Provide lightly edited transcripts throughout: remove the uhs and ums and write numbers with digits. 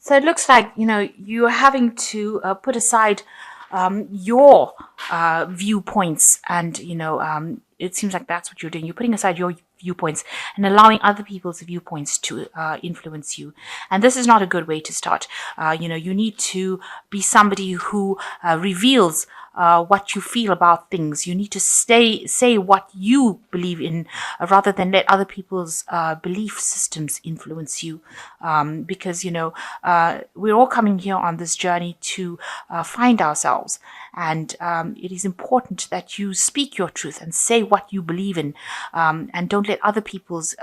So it looks like, you're having to put aside your viewpoints, and, it seems like that's what you're doing. You're putting aside your viewpoints and allowing other people's viewpoints to influence you. And this is not a good way to start. You need to be somebody who reveals what you feel about things. You need to say what you believe in, rather than let other people's belief systems influence you. Because, we're all coming here on this journey to find ourselves. And it is important that you speak your truth and say what you believe in, and don't let other people's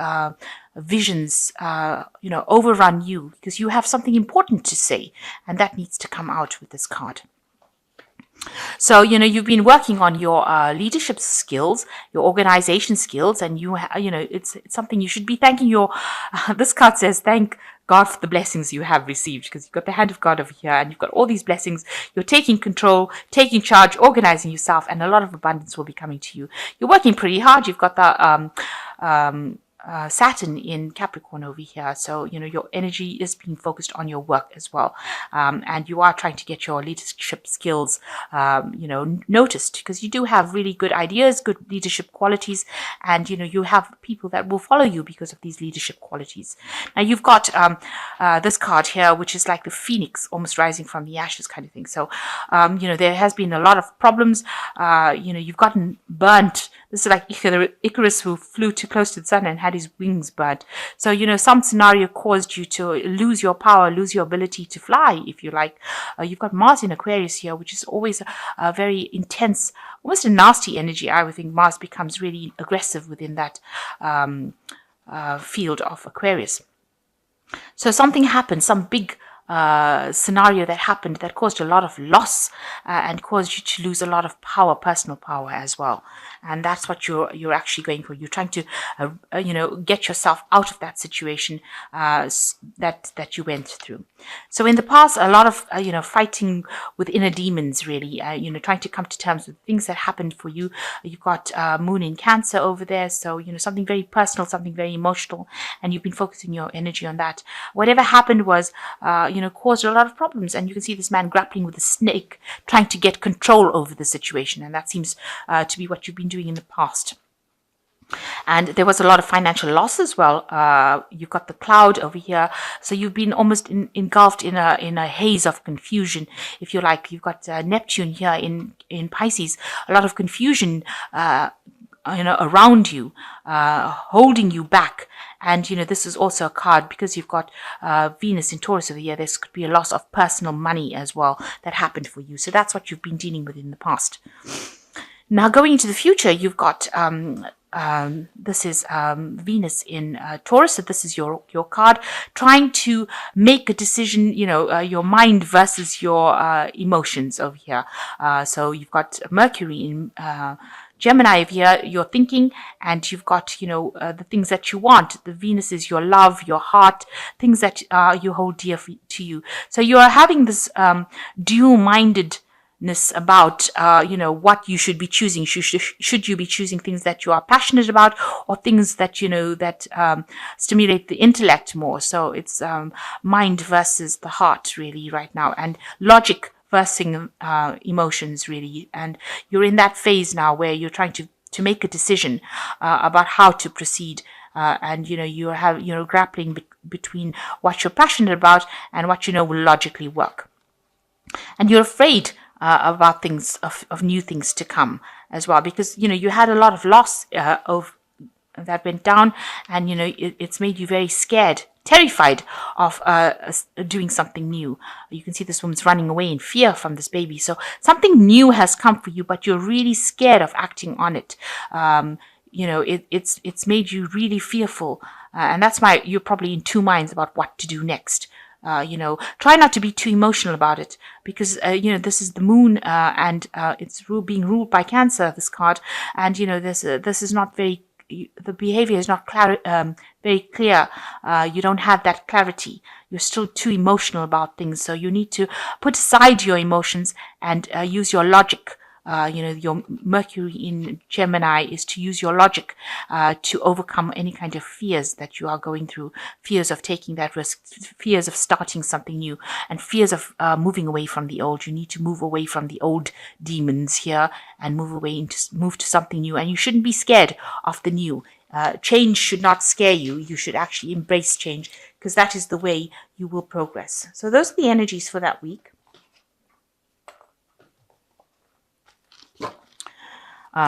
visions, overrun you, because you have something important to say, and that needs to come out with this card. So, you've been working on your leadership skills, your organization skills, and it's something you should be thanking your, this card says, thank God for the blessings you have received, because you've got the hand of God over here and you've got all these blessings. You're taking control, taking charge, organizing yourself, and a lot of abundance will be coming to you. You're working pretty hard. You've got the Saturn in Capricorn over here, so your energy is being focused on your work as well, and you are trying to get your leadership skills noticed, because you do have really good ideas, good leadership qualities, and you have people that will follow you because of these leadership qualities. Now you've got this card here, which is like the phoenix almost rising from the ashes kind of thing. So there has been a lot of problems. You've gotten burnt. This is like Icarus, who flew too close to the sun and had his wings burnt. So, some scenario caused you to lose your power, lose your ability to fly, if you like. You've got Mars in Aquarius here, which is always a very intense, almost a nasty energy. I would think Mars becomes really aggressive within that field of Aquarius. So something happened, some big scenario that happened that caused a lot of loss, and caused you to lose a lot of power, personal power as well. And that's what you're actually going for. You're trying to get yourself out of that situation that you went through. So in the past, a lot of fighting with inner demons, really, trying to come to terms with things that happened for you. You've got Moon in Cancer over there, so something very personal, something very emotional, and you've been focusing your energy on that. Whatever happened was caused a lot of problems, and you can see this man grappling with a snake, trying to get control over the situation, and that seems to be what you've been doing in the past. And there was a lot of financial loss as well. You've got the cloud over here, so you've been almost engulfed in a haze of confusion, if you like. You've got Neptune here in Pisces, a lot of confusion around you, holding you back. And this is also a card, because you've got Venus in Taurus over here. This could be a loss of personal money as well that happened for you. So that's what you've been dealing with in the past. Now going into the future, you've got this is Venus in Taurus. So this is your card, trying to make a decision, your mind versus your emotions over here. So you've got Mercury in Gemini over here, you're thinking, and you've got, the things that you want. The Venus is your love, your heart, things that you hold dear to you. So you are having this dual-mindedness about, what you should be choosing. Should you be choosing things that you are passionate about, or things that, that stimulate the intellect more? So it's mind versus the heart, really, right now, and logic versus emotions, really. And you're in that phase now where you're trying to make a decision about how to proceed, and you're grappling between what you're passionate about and what will logically work. And you're afraid about things, of new things to come as well, because you had a lot of loss of that went down, and it's made you very scared, terrified of doing something new. You can see this woman's running away in fear from this baby. So something new has come for you, but you're really scared of acting on it. It's made you really fearful, and that's why you're probably in two minds about what to do next. Try not to be too emotional about it, because this is the moon, and it's being ruled by Cancer, this card, and this is not very. The behavior is not very clear. You don't have that clarity. You're still too emotional about things. So you need to put aside your emotions and use your logic your Mercury in Gemini is to use your logic to overcome any kind of fears that you are going through, fears of taking that risk, fears of starting something new, and fears of moving away from the old. You need to move away from the old demons here and move to something new. And you shouldn't be scared of the new. Change should not scare you. You should actually embrace change, because that is the way you will progress. So those are the energies for that week.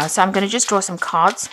So I'm going to just draw some cards.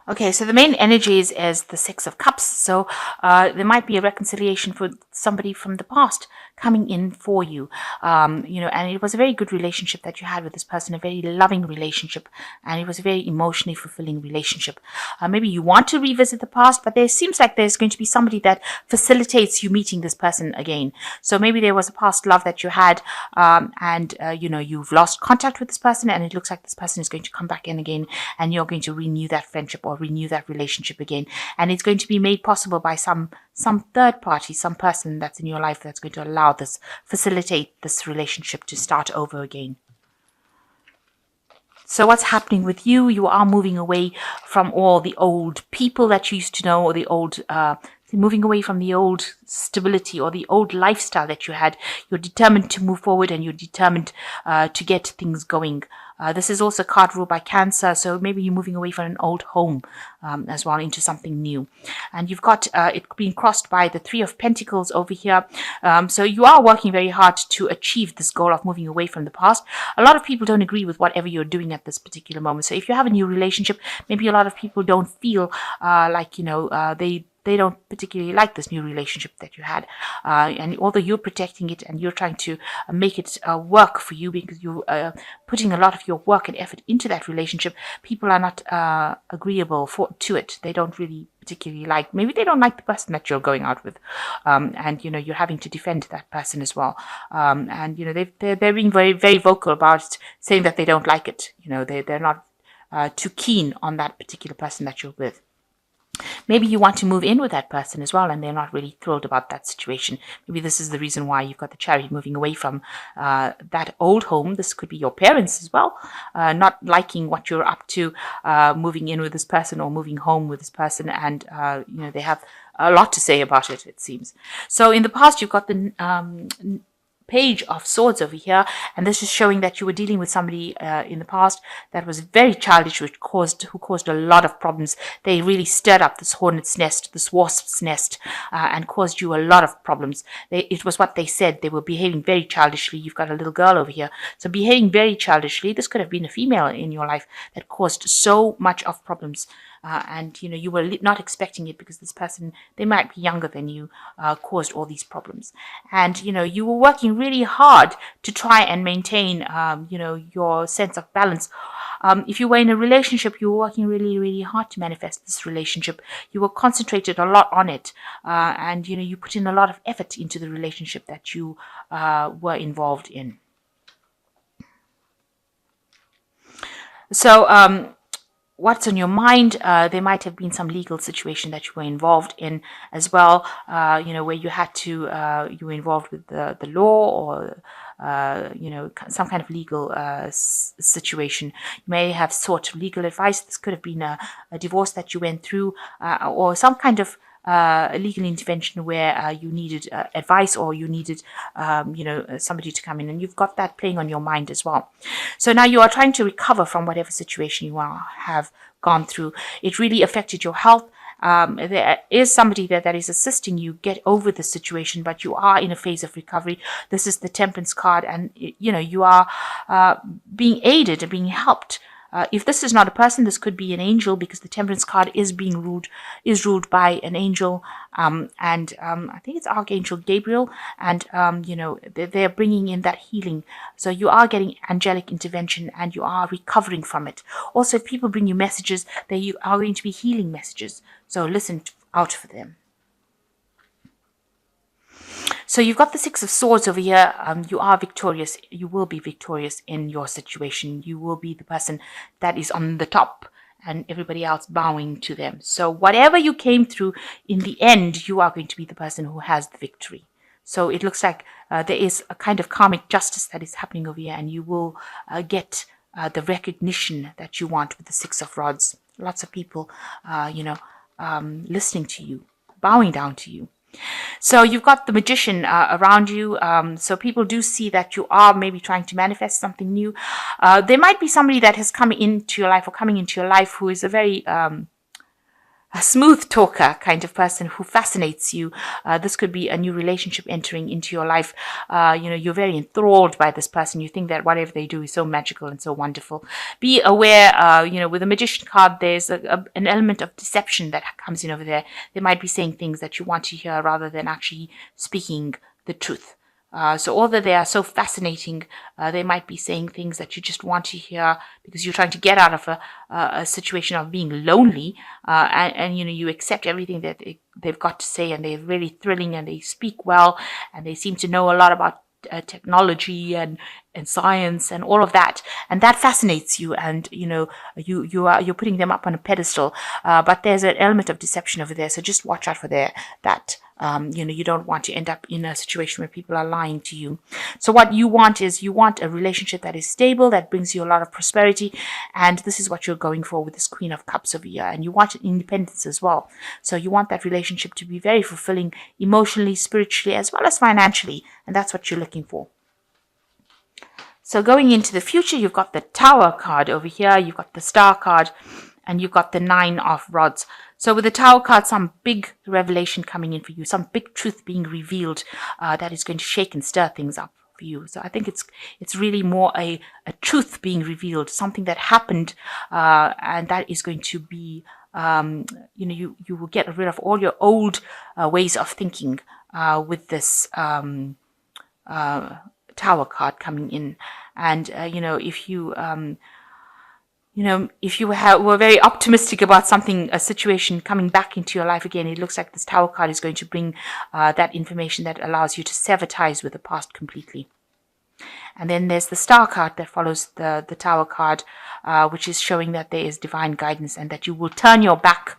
Okay, so the main energies is the Six of Cups. So there might be a reconciliation for somebody from the past coming in for you. And it was a very good relationship that you had with this person, a very loving relationship, and it was a very emotionally fulfilling relationship. Maybe you want to revisit the past, but there seems like there's going to be somebody that facilitates you meeting this person again. So maybe there was a past love that you had, and you've lost contact with this person, and it looks like this person is going to come back in again, and you're going to renew that friendship or renew that relationship again. And it's going to be made possible by some third party, some person that's in your life that's going to facilitate this relationship to start over again. So what's happening with you? You are moving away from all the old people that you used to know, or the old moving away from the old stability or the old lifestyle that you had. You're determined to move forward, and you're determined to get things going. This is also a card ruled by Cancer, so maybe you're moving away from an old home as well into something new. And you've got it being crossed by the Three of Pentacles over here. So you are working very hard to achieve this goal of moving away from the past. A lot of people don't agree with whatever you're doing at this particular moment. So if you have a new relationship, maybe a lot of people don't feel they don't particularly like this new relationship that you had. And although you're protecting it and you're trying to make it work for you, because you're putting a lot of your work and effort into that relationship, people are not agreeable to it. They don't really particularly like, maybe they don't like the person that you're going out with. And, you're having to defend that person as well. And, they're being very, very vocal about it, saying that they don't like it. They're not too keen on that particular person that you're with. Maybe you want to move in with that person as well, and they're not really thrilled about that situation. Maybe this is the reason why you've got the Chariot, moving away from that old home. This could be your parents as well, not liking what you're up to, moving in with this person or moving home with this person, and they have a lot to say about it, it seems. So in the past, you've got the Page of Swords over here, and this is showing that you were dealing with somebody in the past that was very childish, who caused a lot of problems. They really stirred up this hornet's nest, this wasp's nest, and caused you a lot of problems. It was what they said. They were behaving very childishly. You've got a little girl over here, so behaving very childishly. This could have been a female in your life that caused so much of problems. And you were not expecting it, because this person, they might be younger than you, caused all these problems. And you were working really hard to try and maintain your sense of balance. If you were in a relationship, you were working really, really hard to manifest this relationship. You were concentrated a lot on it, and you put in a lot of effort into the relationship that you were involved in. So what's on your mind? There might have been some legal situation that you were involved in as well, where you had to, you were involved with the law, or, some kind of legal situation. You may have sought legal advice. This could have been a divorce that you went through, or some kind of legal intervention where you needed advice, or you needed somebody to come in, and you've got that playing on your mind as well. So now you are trying to recover from whatever situation you have gone through. It really affected your health. There is somebody there that is assisting you get over the situation, but you are in a phase of recovery. This is the Temperance card, and you are being aided and being helped. If this is not a person, this could be an angel, because the Temperance card is ruled by an angel, and I think it's Archangel Gabriel, and they're bringing in that healing. So you are getting angelic intervention, and you are recovering from it. Also, if people bring you messages, they are going to be healing messages. So listen out for them. So you've got the Six of Swords over here. You are victorious. You will be victorious in your situation. You will be the person that is on the top and everybody else bowing to them. So whatever you came through, in the end, you are going to be the person who has the victory. So it looks like there is a kind of karmic justice that is happening over here, and you will get the recognition that you want with the Six of Rods. Lots of people, listening to you, bowing down to you. So you've got the Magician around you. So people do see that you are maybe trying to manifest something new. There might be somebody that has come into your life or coming into your life who is a very a smooth talker kind of person who fascinates you. This could be a new relationship entering into your life. You're very enthralled by this person. You think that whatever they do is so magical and so wonderful. Be aware, with the Magician card, there's an element of deception that comes in over there. They might be saying things that you want to hear rather than actually speaking the truth. So although they are so fascinating, they might be saying things that you just want to hear because you're trying to get out of a situation of being lonely, and you accept everything that they've got to say, and they're really thrilling, and they speak well, and they seem to know a lot about technology and science and all of that, and that fascinates you, and you're putting them up on a pedestal, but there's an element of deception over there, so just watch out for that. You don't want to end up in a situation where people are lying to you. So what you want is a relationship that is stable, that brings you a lot of prosperity, and this is what you're going for with this Queen of Cups over here. And you want independence as well. So you want that relationship to be very fulfilling emotionally, spiritually, as well as financially, and that's what you're looking for. So going into the future, you've got the Tower card over here, you've got the Star card, and you've got the Nine of Rods. So with the Tower card, some big revelation coming in for you, some big truth being revealed that is going to shake and stir things up for you. So I think it's really more a truth being revealed, something that happened, and that is going to be, you will get rid of all your old ways of thinking with this Tower card coming in. And, if you... if you were very optimistic about a situation coming back into your life again, it looks like this Tower card is going to bring that information that allows you to sever ties with the past completely. And then there's the Star card that follows the Tower card, which is showing that there is divine guidance and that you will turn your back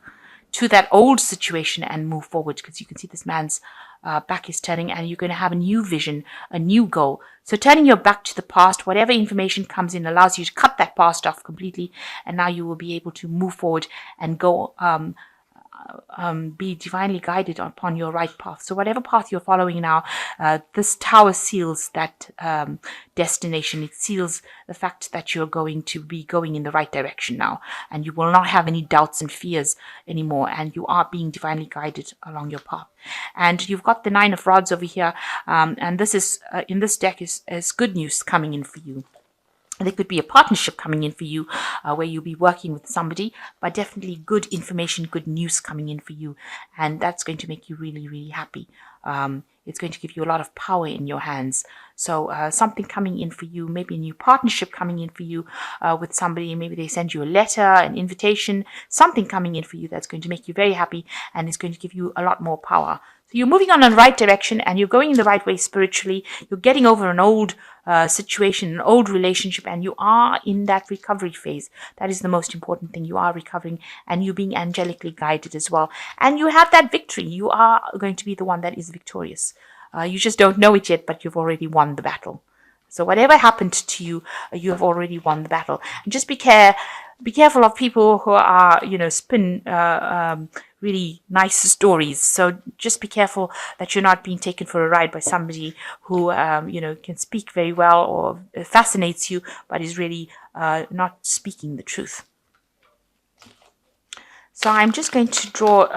to that old situation and move forward, because you can see this man's back is turning, and you're going to have a new vision, a new goal. So turning your back to the past, whatever information comes in allows you to cut that past off completely, and now you will be able to move forward and go be divinely guided upon your right path. So whatever path you're following now, this Tower seals that destination. It seals the fact that you're going to be going in the right direction now, and you will not have any doubts and fears anymore, and you are being divinely guided along your path. And you've got the Nine of Rods over here, and this is in this deck is good news coming in for you. There could be a partnership coming in for you where you'll be working with somebody, but definitely good information, good news coming in for you. And that's going to make you really, really happy. It's going to give you a lot of power in your hands. So something coming in for you, maybe a new partnership coming in for you with somebody. Maybe they send you a letter, an invitation, something coming in for you that's going to make you very happy and is going to give you a lot more power. So you're moving on in the right direction and you're going in the right way spiritually. You're getting over an old situation, an old relationship, and you are in that recovery phase. That is the most important thing. You are recovering and you're being angelically guided as well. And you have that victory. You are going to be the one that is victorious. You just don't know it yet, but you've already won the battle. So whatever happened to you, you have already won the battle. And just be careful of people who are, spin really nice stories. So just be careful that you're not being taken for a ride by somebody who, can speak very well or fascinates you, but is really not speaking the truth. So I'm just going to draw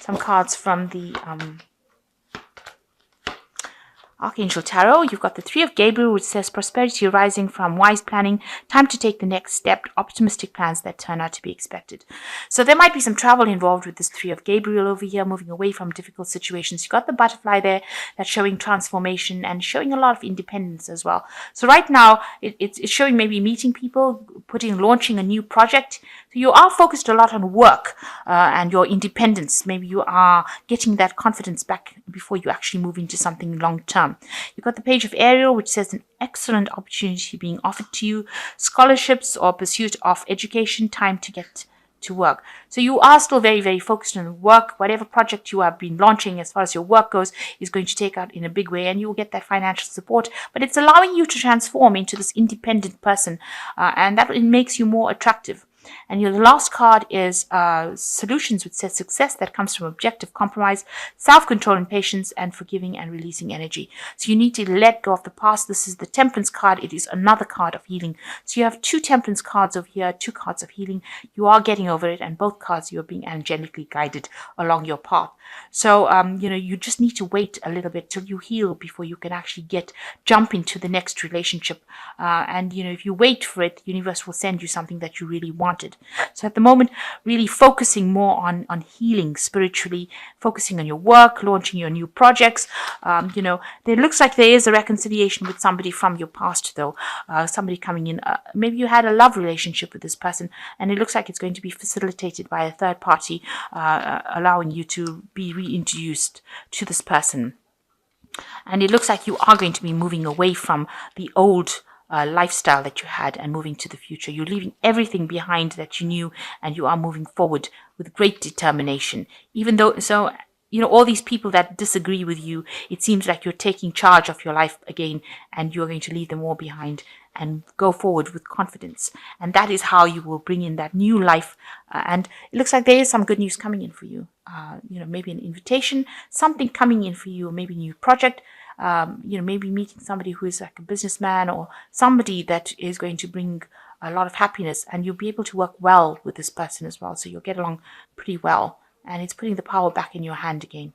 some cards from the Archangel Tarot, you've got the Three of Gabriel, which says prosperity arising from wise planning, time to take the next step, optimistic plans that turn out to be expected. So there might be some travel involved with this Three of Gabriel over here, moving away from difficult situations. You've got the butterfly there that's showing transformation and showing a lot of independence as well. So right now, it's showing maybe meeting people, launching a new project. So you are focused a lot on work and your independence. Maybe you are getting that confidence back before you actually move into something long term. You've got the Page of Ariel, which says an excellent opportunity being offered to you, scholarships or pursuit of education, time to get to work. So you are still very, very focused on work. Whatever project you have been launching as far as your work goes is going to take out in a big way, and you will get that financial support. But it's allowing you to transform into this independent person, and that makes you more attractive. And your last card is solutions, which says success that comes from objective compromise, self-control and patience, and forgiving and releasing energy. So you need to let go of the past. This is the Temperance card. It is another card of healing. So you have two Temperance cards over here, two cards of healing. You are getting over it, and both cards you are being angelically guided along your path. So, you just need to wait a little bit till you heal before you can actually jump into the next relationship. And if you wait for it, the universe will send you something that you really wanted. So at the moment, really focusing more on healing spiritually, focusing on your work, launching your new projects. There looks like there is a reconciliation with somebody from your past, though. Somebody coming in. Maybe you had a love relationship with this person, and it looks like it's going to be facilitated by a third party, allowing you to be reintroduced to this person. And it looks like you are going to be moving away from the old lifestyle that you had and moving to the future. You're leaving everything behind that you knew, and you are moving forward with great determination. Even though, all these people that disagree with you, it seems like you're taking charge of your life again, and you're going to leave them all behind and go forward with confidence. And that is how you will bring in that new life. And it looks like there is some good news coming in for you. Maybe an invitation, something coming in for you, maybe a new project. Maybe meeting somebody who is like a businessman or somebody that is going to bring a lot of happiness, and you'll be able to work well with this person as well. So you'll get along pretty well, and it's putting the power back in your hand again.